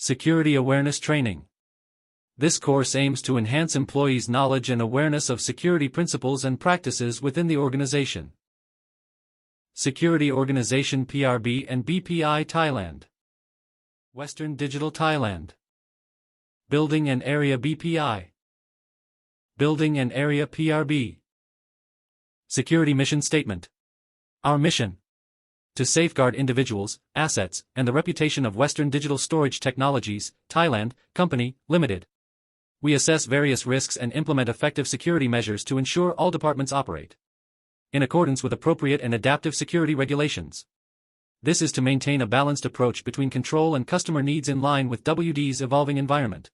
Security Awareness Training. This course aims to enhance employees' knowledge and awareness of security principles and practices within the organization. Security Organization PRB&BPI Thailand. Western Digital Thailand. Building and Area BPI. Building and Area PRB. Security Mission Statement. Our mission: to safeguard individuals, assets, and the reputation of Western Digital Storage Technologies, Thailand, Company, Limited. We assess various risks and implement effective security measures to ensure all departments operate in accordance with appropriate and adaptive security regulations. This is to maintain a balanced approach between control and customer needs in line with WD's evolving environment.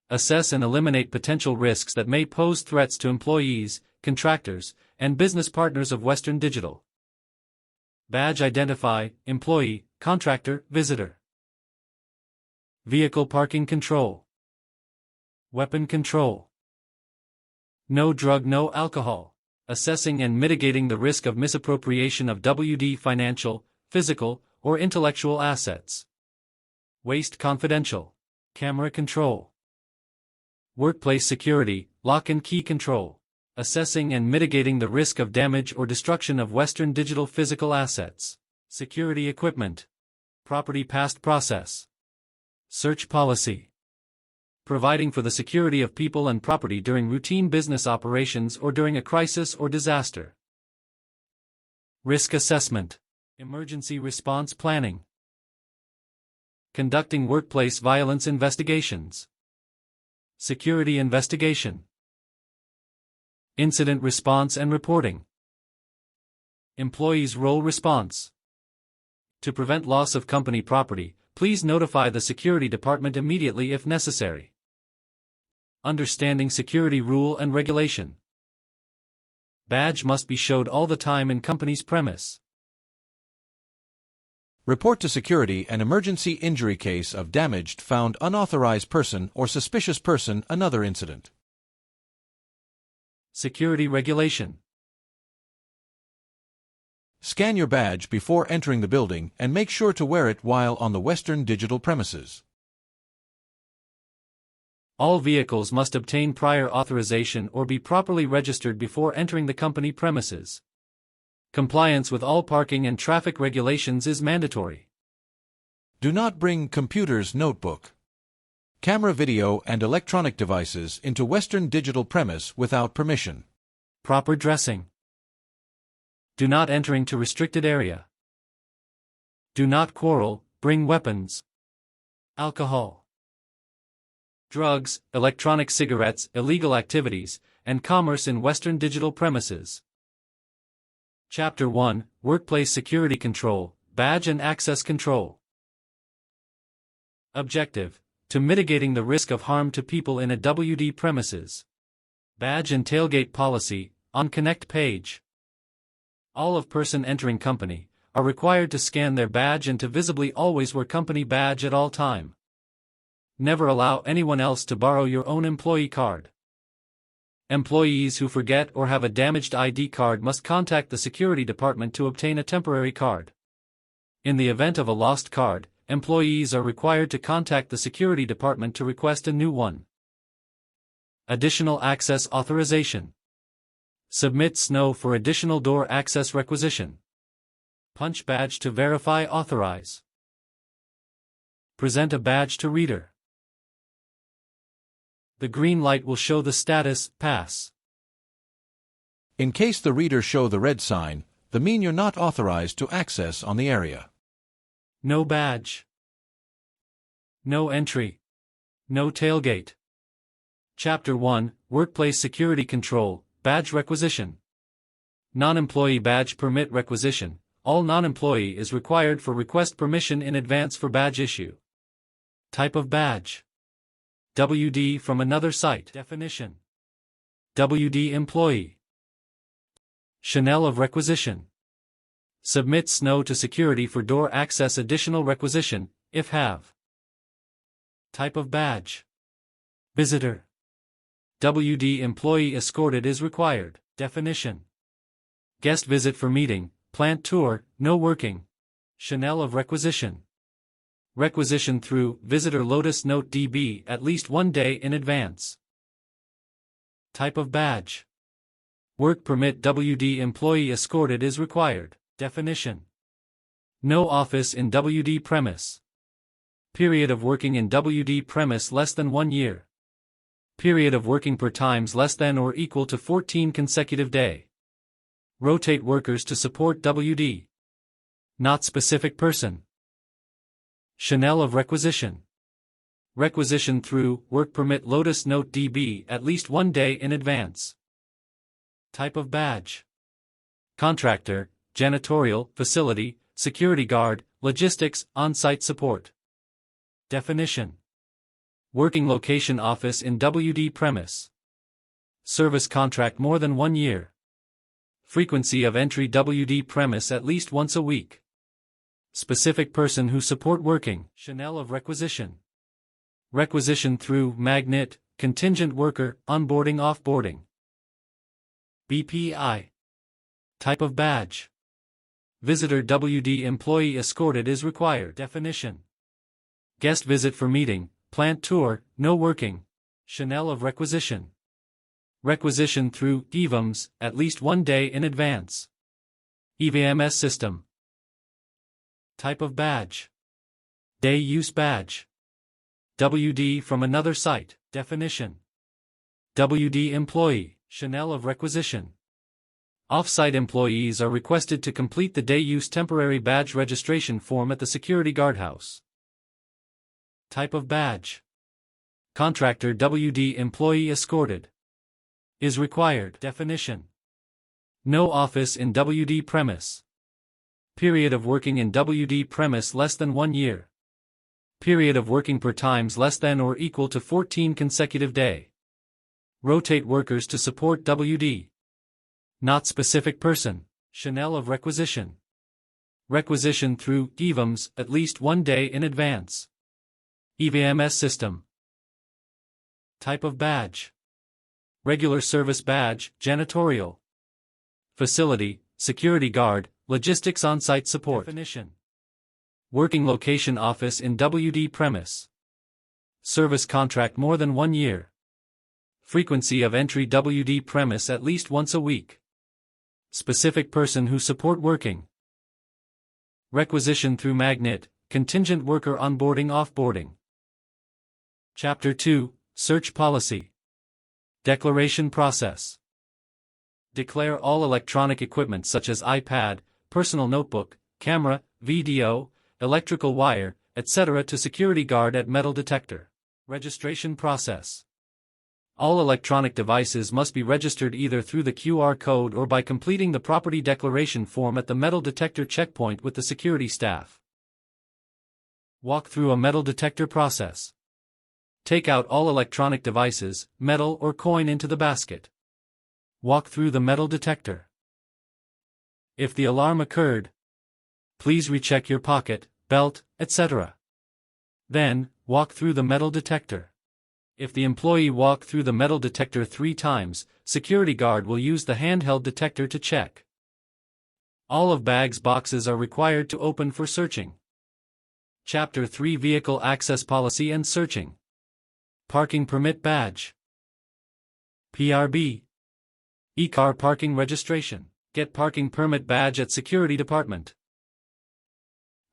Assess and eliminate potential risks that may pose threats to employees, contractors, and business partners of Western Digital. Badge Identify, Employee, Contractor, Visitor. Vehicle Parking Control. Weapon Control. No Drug, No Alcohol. Assessing and mitigating the risk of misappropriation of WD financial, physical, or intellectual assets. Waste Confidential. Camera Control. Workplace Security, Lock and Key Control. Assessing and mitigating the risk of damage or destruction of Western Digital physical assets. Security Equipment. Property Past Process. Search Policy. Providing for the security of people and property during routine business operations or during a crisis or disaster. Risk Assessment. Emergency Response Planning. Conducting Workplace Violence Investigations. Security Investigation. Incident Response and Reporting. Employees' Role Response. To prevent loss of company property, please notify the security department immediately if necessary. Understanding security rule and regulation. Badge must be showed all the time in company's premise. Report to security an emergency injury case of damaged found unauthorized person or suspicious person. Another incident. Security Regulation. Scan your badge before entering the building and make sure to wear it while on the Western Digital premises. All vehicles must obtain prior authorization or be properly registered before entering the company premises. Compliance with all parking and traffic regulations is mandatory. Do not bring computers, notebook, camera, video, and electronic devices into Western Digital premise without permission. Proper dressing. Do not enter into restricted area. Do not quarrel, bring weapons. Alcohol. Drugs, electronic cigarettes, illegal activities, and commerce in Western Digital premises. Chapter 1, Workplace Security Control, Badge and Access Control. Objective: to mitigating the risk of harm to people in a WD premises. Badge and Tailgate Policy, on Connect page. All of person entering company are required to scan their badge and to visibly always wear company badge at all time. Never allow anyone else to borrow your own employee card. Employees who forget or have a damaged ID card must contact the security department to obtain a temporary card. In the event of a lost card, employees are required to contact the security department to request a new one. Additional Access Authorization. Submit SNO for additional door access requisition. Punch badge to verify authorize. Present a badge to reader. The green light will show the status, pass. In case the reader show the red sign, the mean you're not authorized to access on the area. No badge. No entry. No tailgate. Chapter 1, Workplace Security Control, Badge Requisition. Non-employee badge permit requisition. All non-employee is required for request permission in advance for badge issue. Type of badge. WD from another site. Definition. WD employee. Channel of requisition. Submit SNO to security for door access additional requisition, if have. Type of badge. Visitor. WD employee escorted is required. Definition. Guest visit for meeting, plant tour, no working. Channel of requisition. Requisition through Visitor Lotus Note DB at least 1 day in advance. Type of badge. Work permit WD employee escorted is required. Definition. No office in WD premise. Period of working in WD premise less than 1 year. Period of working per times less than or equal to 14 consecutive day. Rotate workers to support WD. Not specific person. Channel of requisition. Requisition through Work Permit Lotus Note DB at least 1 day in advance. Type of badge. Contractor, janitorial, facility, security guard, logistics, on-site support. Definition. Working location office in WD premise. Service contract more than 1 year. Frequency of entry WD premise at least once a week. Specific person who support working. Channel of requisition. Requisition through magnet, contingent worker, onboarding offboarding. BPI. Type of badge. Visitor WD employee escorted is required. Definition. Guest visit for meeting, plant tour, no working. Channel of requisition. Requisition through EVMS at least 1 day in advance. EVMS system. Type of badge. Day use badge. WD from another site. Definition. WD employee. Channel of requisition. Off-site employees are requested to complete the day-use temporary badge registration form at the security guardhouse. Type of badge. Contractor WD employee escorted. Is required. Definition. No office in WD premise. Period of working in WD premise less than 1 year. Period of working per times less than or equal to 14 consecutive day. Rotate workers to support WD. Not specific person. Channel of requisition. Requisition through EVMS at least 1 day in advance. EVMS system. Type of badge. Regular service badge, janitorial. Facility, security guard, logistics on-site support. Definition. Working location office in WD premise. Service contract more than 1 year. Frequency of entry WD premise at least once a week. Specific person who support working. Requisition through magnet, contingent worker onboarding offboarding. Chapter 2, Search Policy. Declaration Process. Declare all electronic equipment such as iPad, personal notebook, camera, video, electrical wire, etc. to security guard at metal detector. Registration process. All electronic devices must be registered either through the QR code or by completing the property declaration form at the metal detector checkpoint with the security staff. Walk through a metal detector process. Take out all electronic devices, metal or coin into the basket. Walk through the metal detector. If the alarm occurred, please recheck your pocket, belt, etc. Then, walk through the metal detector. If the employee walked through the metal detector 3 times, security guard will use the handheld detector to check. All of bag's boxes are required to open for searching. Chapter 3 Vehicle Access Policy and Searching. Parking Permit Badge. PRB. E-Car Parking Registration. Get Parking Permit Badge at Security Department.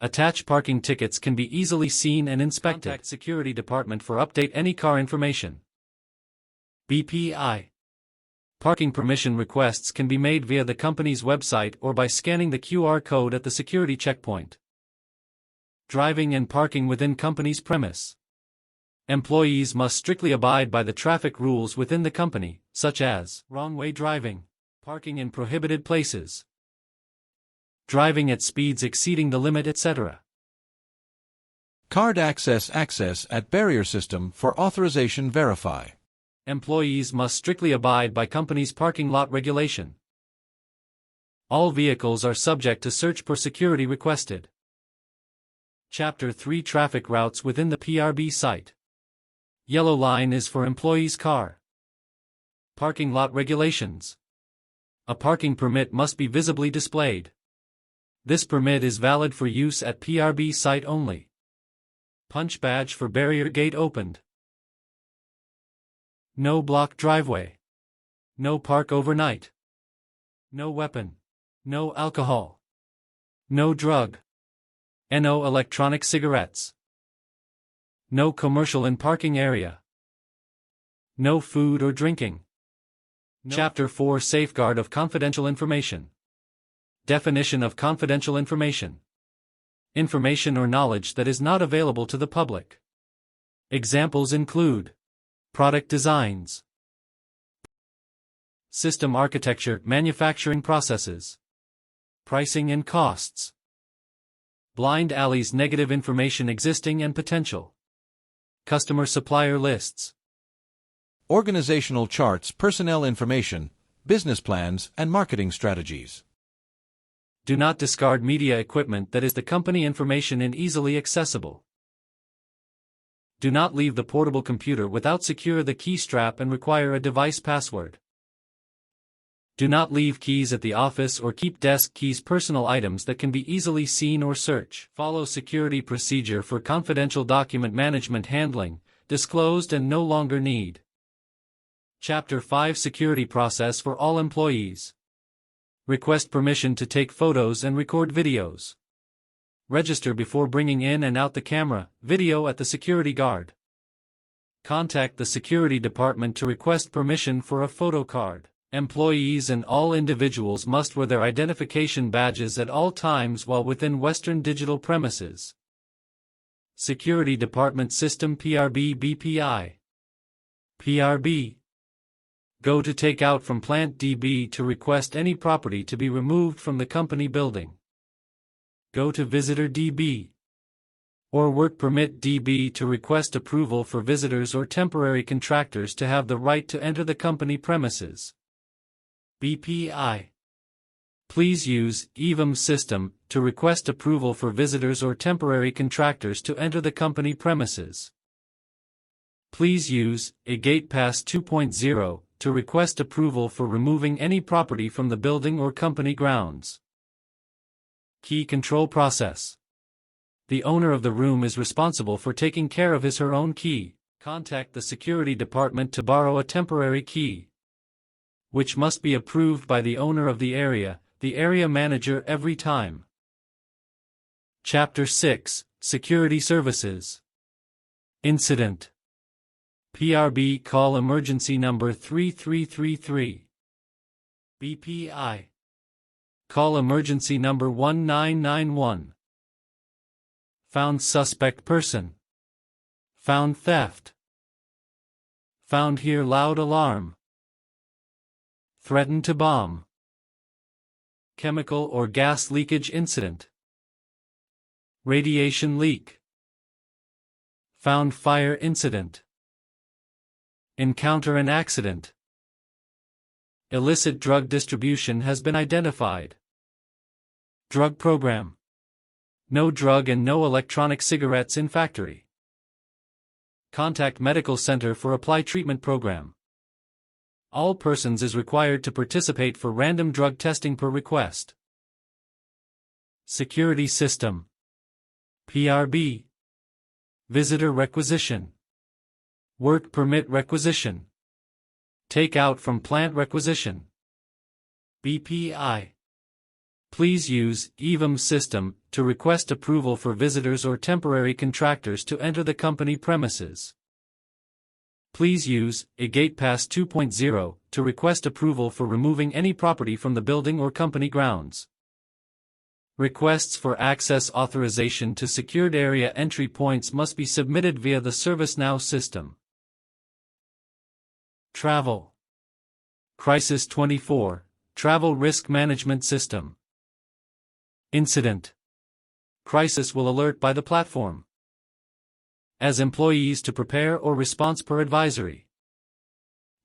Attached parking tickets can be easily seen and inspected. Contact Security Department for update any car information. BPI. Parking permission requests can be made via the company's website or by scanning the QR code at the security checkpoint. Driving and parking within company's premise. Employees must strictly abide by the traffic rules within the company, such as wrong-way driving, parking in prohibited places, driving at speeds exceeding the limit, etc. Card access at barrier system for authorization verify. Employees must strictly abide by company's parking lot regulation. All vehicles are subject to search per security requested. Chapter 3 Traffic routes within the PRB site. Yellow line is for employee's car. Parking lot regulations. A parking permit must be visibly displayed. This permit is valid for use at PRB site only. Punch badge for barrier gate opened. No block driveway. No park overnight. No weapon. No alcohol. No drug. No electronic cigarettes. No commercial in parking area. No food or drinking. No. Chapter 4 Safeguard of Confidential Information. Definition of confidential information. Information or knowledge that is not available to the public. Examples include product designs, system architecture, manufacturing processes, pricing and costs, blind alleys, negative information existing and potential, customer supplier lists, organizational charts, personnel information, business plans, and marketing strategies. Do not discard media equipment that is the company information and easily accessible. Do not leave the portable computer without secure the key strap and require a device password. Do not leave keys at the office or keep desk keys, personal items that can be easily seen or searched. Follow security procedure for confidential document management handling, disclosed and no longer need. Chapter 5 Security process for all employees. Request permission to take photos and record videos. Register before bringing in and out the camera, video at the security guard. Contact the security department to request permission for a photo card. Employees and all individuals must wear their identification badges at all times while within Western Digital premises. Security Department System PRB&BPI. PRB. Go to take out from Plant DB to request any property to be removed from the company building. Go to Visitor DB. Or Work Permit DB to request approval for visitors or temporary contractors to have the right to enter the company premises. BPI. Please use EVM system to request approval for visitors or temporary contractors to enter the company premises. Please use Gate Pass 2.0 to request approval for removing any property from the building or company grounds. Key control process. The owner of the room is responsible for taking care of his or her own key. Contact the security department to borrow a temporary key, which must be approved by the owner of the area manager every time. Chapter 6 Security Services. Incident. PRB call emergency number 3333. BPI. Call emergency number 1991. Found suspect person. Found theft. Found here loud alarm. Threatened to bomb. Chemical or gas leakage incident. Radiation leak. Found fire incident. Encounter an accident. Illicit drug distribution has been identified. Drug program. No drug and no electronic cigarettes in factory. Contact medical center for apply treatment program. All persons is required to participate for random drug testing per request. Security system. PRB. Visitor requisition. Work permit requisition. Take out from plant requisition. BPI. Please use EVM system to request approval for visitors or temporary contractors to enter the company premises. Please use Gate Pass 2.0 to request approval for removing any property from the building or company grounds. Requests for access authorization to secured area entry points must be submitted via the ServiceNow system. Travel. Crisis 24, Travel Risk Management System. Incident. Crisis will alert by the platform. As employees to prepare or response per advisory.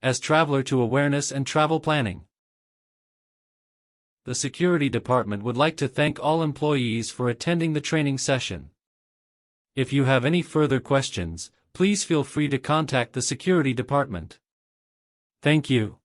As traveler to awareness and travel planning. The Security Department would like to thank all employees for attending the training session. If you have any further questions, please feel free to contact the Security Department. Thank you.